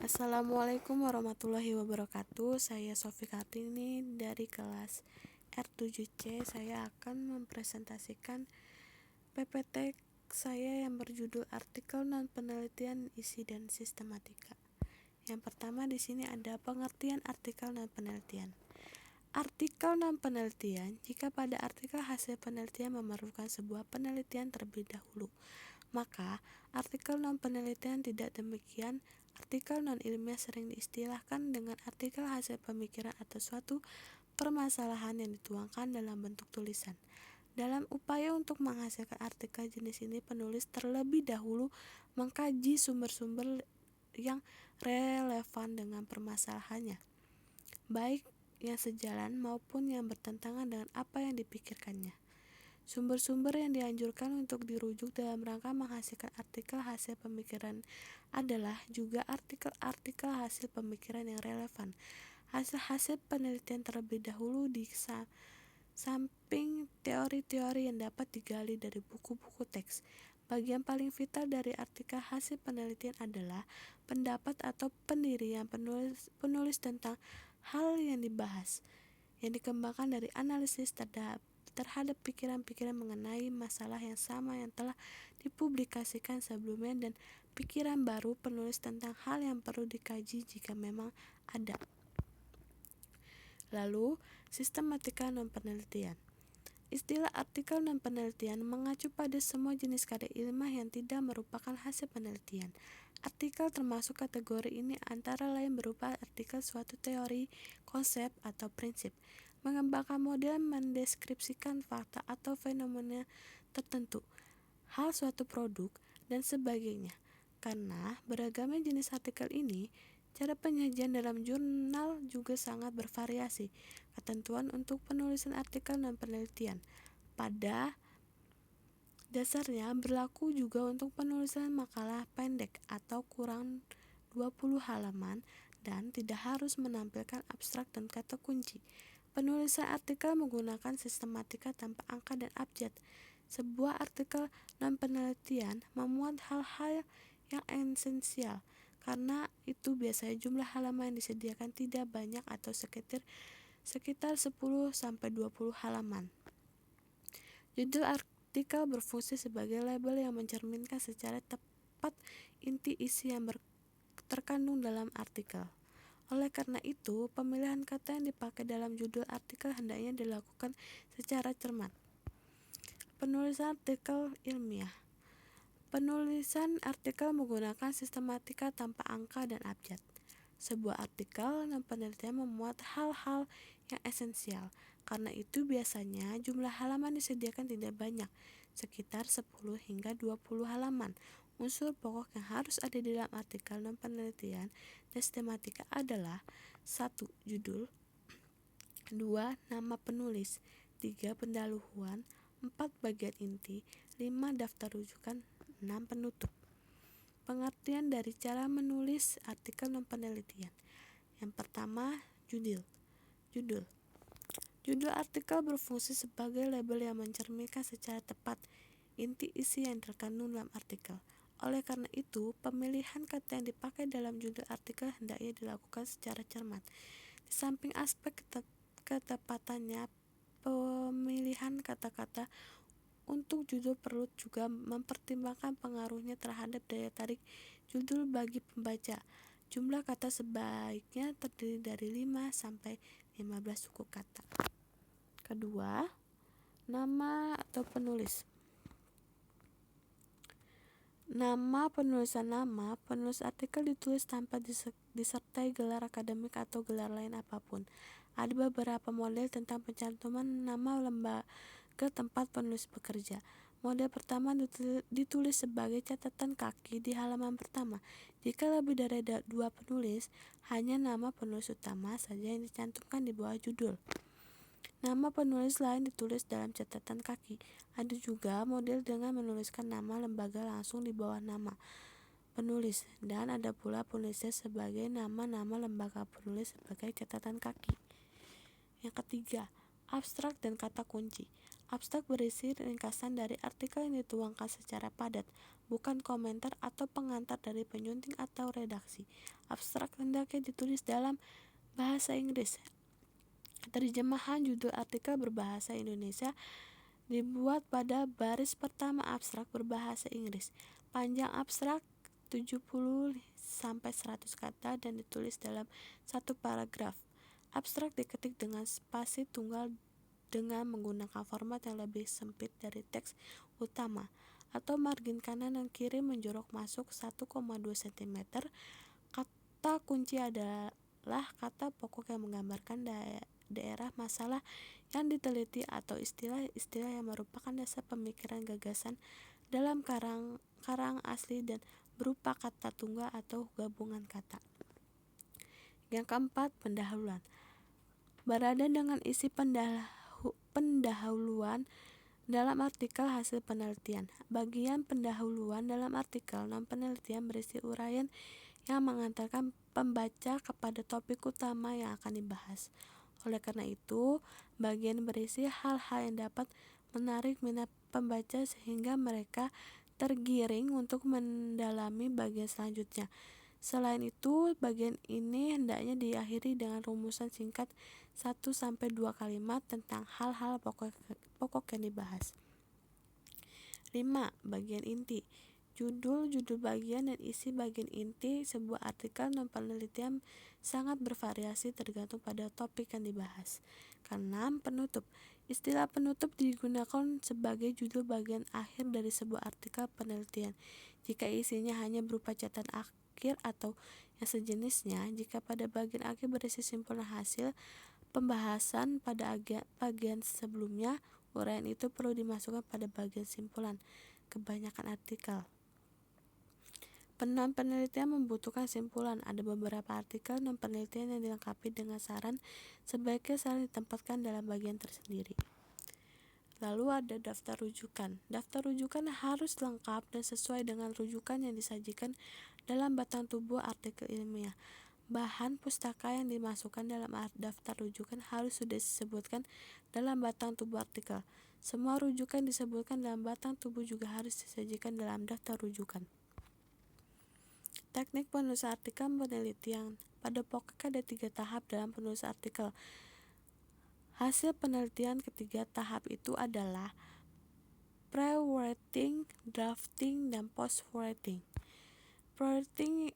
Assalamualaikum warahmatullahi wabarakatuh. Saya Sofi Kartini dari kelas R7C. Saya akan mempresentasikan PPT saya yang berjudul Artikel Non Penelitian Isi dan Sistematika. Yang pertama di sini ada pengertian artikel non penelitian. Artikel non penelitian jika pada artikel hasil penelitian memerlukan sebuah penelitian terlebih dahulu. Maka, artikel non-penelitian tidak demikian. Artikel non-ilmiah sering diistilahkan dengan artikel hasil pemikiran atau suatu permasalahan yang dituangkan dalam bentuk tulisan. Dalam upaya untuk menghasilkan artikel jenis ini, penulis terlebih dahulu mengkaji sumber-sumber yang relevan dengan permasalahannya, baik yang sejalan maupun yang bertentangan dengan apa yang dipikirkannya. Sumber-sumber yang dianjurkan untuk dirujuk dalam rangka menghasilkan artikel hasil pemikiran adalah juga artikel-artikel hasil pemikiran yang relevan. Hasil-hasil penelitian terlebih dahulu di samping teori-teori yang dapat digali dari buku-buku teks. Bagian paling vital dari artikel hasil penelitian adalah pendapat atau pendirian penulis tentang hal yang dibahas, yang dikembangkan dari analisis terhadap pikiran-pikiran mengenai masalah yang sama yang telah dipublikasikan sebelumnya dan pikiran baru penulis tentang hal yang perlu dikaji jika memang ada. Lalu, sistematika non-penelitian. Istilah artikel non-penelitian mengacu pada semua jenis karya ilmiah yang tidak merupakan hasil penelitian. Artikel termasuk kategori ini antara lain berupa artikel suatu teori, konsep, atau prinsip, mengembangkan model, mendeskripsikan fakta atau fenomena tertentu, hal suatu produk, dan sebagainya. Karena beragamnya jenis artikel ini, cara penyajian dalam jurnal juga sangat bervariasi. Ketentuan untuk penulisan artikel non-penelitian pada dasarnya berlaku juga untuk penulisan makalah pendek atau kurang 20 halaman dan tidak harus menampilkan abstrak dan kata kunci. Penulisan artikel menggunakan sistematika tanpa angka dan abjad. Sebuah artikel non-penelitian memuat hal-hal yang esensial. Karena itu biasanya jumlah halaman yang disediakan tidak banyak atau sekitar 10-20 halaman. Judul artikel berfungsi sebagai label yang mencerminkan secara tepat inti isi yang terkandung dalam artikel. Oleh karena itu, pemilihan kata yang dipakai dalam judul artikel hendaknya dilakukan secara cermat. Penulisan artikel ilmiah. Penulisan artikel menggunakan sistematika tanpa angka dan abjad. Sebuah artikel non-penelitian memuat hal-hal yang esensial. Karena itu biasanya jumlah halaman disediakan tidak banyak, sekitar 10-20 halaman. Unsur pokok yang harus ada di dalam artikel non-penelitian dan sistematika adalah 1. Judul, 2. Nama penulis, 3. Pendahuluan, 4. Bagian inti, 5. Daftar rujukan, 6. Penutup. Pengertian dari cara menulis artikel non-penelitian. Yang pertama, judul. Judul artikel berfungsi sebagai label yang mencerminkan secara tepat inti isi yang terkandung dalam artikel. Oleh karena itu, pemilihan kata yang dipakai dalam judul artikel hendaknya dilakukan secara cermat. Di samping aspek ketepatannya, pemilihan kata-kata untuk judul perlu juga mempertimbangkan pengaruhnya terhadap daya tarik judul bagi pembaca. Jumlah kata sebaiknya terdiri dari 5-15 suku kata. Kedua, nama atau penulis. Nama penulis artikel ditulis tanpa disertai gelar akademik atau gelar lain apapun. Ada beberapa model tentang pencantuman nama lembaga tempat penulis bekerja. Model pertama ditulis sebagai catatan kaki di halaman pertama. Jika lebih dari 2 penulis, hanya nama penulis utama saja yang dicantumkan di bawah judul. Nama penulis lain ditulis dalam catatan kaki. Ada juga model dengan menuliskan nama lembaga langsung di bawah nama penulis, dan ada pula penulisnya sebagai nama-nama lembaga penulis sebagai catatan kaki. Yang ketiga, abstrak dan kata kunci. Abstrak berisi ringkasan dari artikel yang dituangkan secara padat, bukan komentar atau pengantar dari penyunting atau redaksi. Abstrak hendaknya ditulis dalam bahasa Inggris. Terjemahan judul artikel berbahasa Indonesia dibuat pada baris pertama abstrak berbahasa Inggris. Panjang abstrak 70-100 kata dan ditulis dalam satu paragraf. Abstrak diketik dengan spasi tunggal dengan menggunakan format yang lebih sempit dari teks utama, atau margin kanan dan kiri menjorok masuk 1,2 cm. Kata kunci adalah kata pokok yang menggambarkan daerah masalah yang diteliti atau istilah-istilah yang merupakan dasar pemikiran gagasan dalam karang asli dan berupa kata tunggal atau gabungan kata. Yang keempat, pendahuluan. Berada dengan isi pendahuluan dalam artikel hasil penelitian. Bagian pendahuluan dalam artikel non penelitian berisi uraian yang mengantarkan pembaca kepada topik utama yang akan dibahas. Oleh karena itu, bagian berisi hal-hal yang dapat menarik minat pembaca sehingga mereka tergiring untuk mendalami bagian selanjutnya. Selain itu, bagian ini hendaknya diakhiri dengan rumusan singkat 1-2 kalimat tentang hal-hal pokok yang dibahas. 5. Bagian inti. Judul bagian dan isi bagian inti sebuah artikel non penelitian sangat bervariasi tergantung pada topik yang dibahas. Keenam, penutup. Istilah penutup digunakan sebagai judul bagian akhir dari sebuah artikel penelitian. Jika isinya hanya berupa catatan akhir atau yang sejenisnya, jika pada bagian akhir berisi simpulan hasil pembahasan pada bagian sebelumnya, uraian itu perlu dimasukkan pada bagian simpulan. Kebanyakan artikel non-penelitian membutuhkan simpulan. Ada beberapa artikel non-penelitian yang dilengkapi dengan saran, sebaiknya saran ditempatkan dalam bagian tersendiri. Lalu ada daftar rujukan. Daftar rujukan harus lengkap dan sesuai dengan rujukan yang disajikan dalam batang tubuh artikel ilmiah. Bahan pustaka yang dimasukkan dalam daftar rujukan harus sudah disebutkan dalam batang tubuh artikel. Semua rujukan disebutkan dalam batang tubuh juga harus disajikan dalam daftar rujukan. Teknik penulisan artikel penelitian. Pada pokoknya ada 3 tahap dalam penulisan artikel. Hasil penelitian ketiga tahap itu adalah pre-writing, drafting, dan post-writing. Pre-writing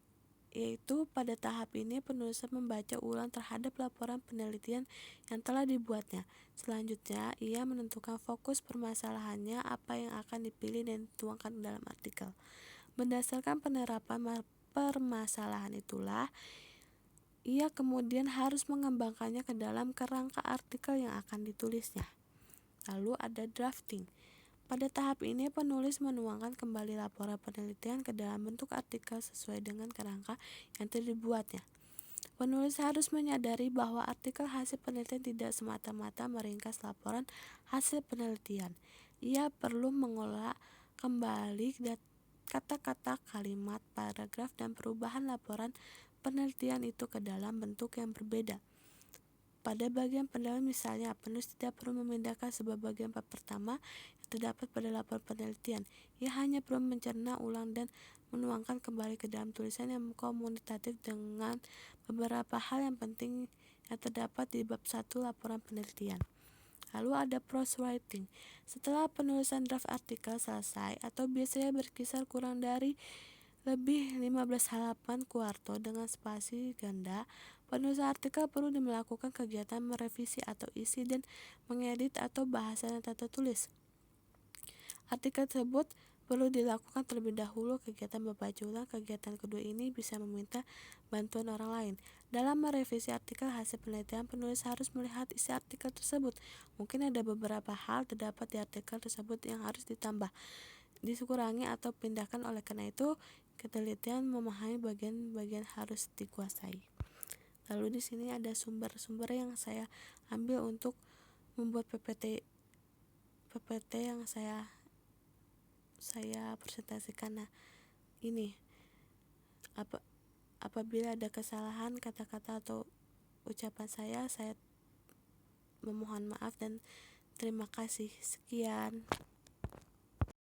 yaitu pada tahap ini penulis membaca ulang terhadap laporan penelitian yang telah dibuatnya. Selanjutnya, ia menentukan fokus permasalahannya, apa yang akan dipilih dan dituangkan dalam artikel. Berdasarkan penerapan permasalahan itulah, ia kemudian harus mengembangkannya ke dalam kerangka artikel yang akan ditulisnya. Lalu ada drafting. Pada tahap ini penulis menuangkan kembali laporan penelitian ke dalam bentuk artikel sesuai dengan kerangka yang telah dibuatnya. Penulis harus menyadari bahwa artikel hasil penelitian tidak semata-mata meringkas laporan hasil penelitian. Ia perlu mengolah kembali kata-kata, kalimat, paragraf, dan perubahan laporan penelitian itu ke dalam bentuk yang berbeda. Pada bagian pendahuluan misalnya, penulis tidak perlu memindahkan sebuah bagian bab pertama yang terdapat pada laporan penelitian. Ia hanya perlu mencerna ulang dan menuangkan kembali ke dalam tulisan yang komunikatif dengan beberapa hal yang penting yang terdapat di bab 1 laporan penelitian. Lalu ada prose writing. Setelah penulisan draft artikel selesai atau biasanya berkisar kurang dari lebih 15 halaman kuarto dengan spasi ganda, penulisan artikel perlu melakukan kegiatan merevisi atau isi dan mengedit atau bahasa dan tata tulis. Artikel tersebut perlu dilakukan terlebih dahulu kegiatan membaca ulang. Kegiatan kedua ini bisa meminta bantuan orang lain. Dalam merevisi artikel hasil penelitian, penulis harus melihat isi artikel tersebut. Mungkin ada beberapa hal terdapat di artikel tersebut yang harus ditambah, dikurangi, atau pindahkan. Oleh karena itu, ketelitian memahami bagian-bagian harus dikuasai. Lalu di sini ada sumber-sumber yang saya ambil untuk membuat PPT yang saya presentasikan. Nah, ini apabila ada kesalahan kata-kata atau ucapan saya memohon maaf dan terima kasih. Sekian.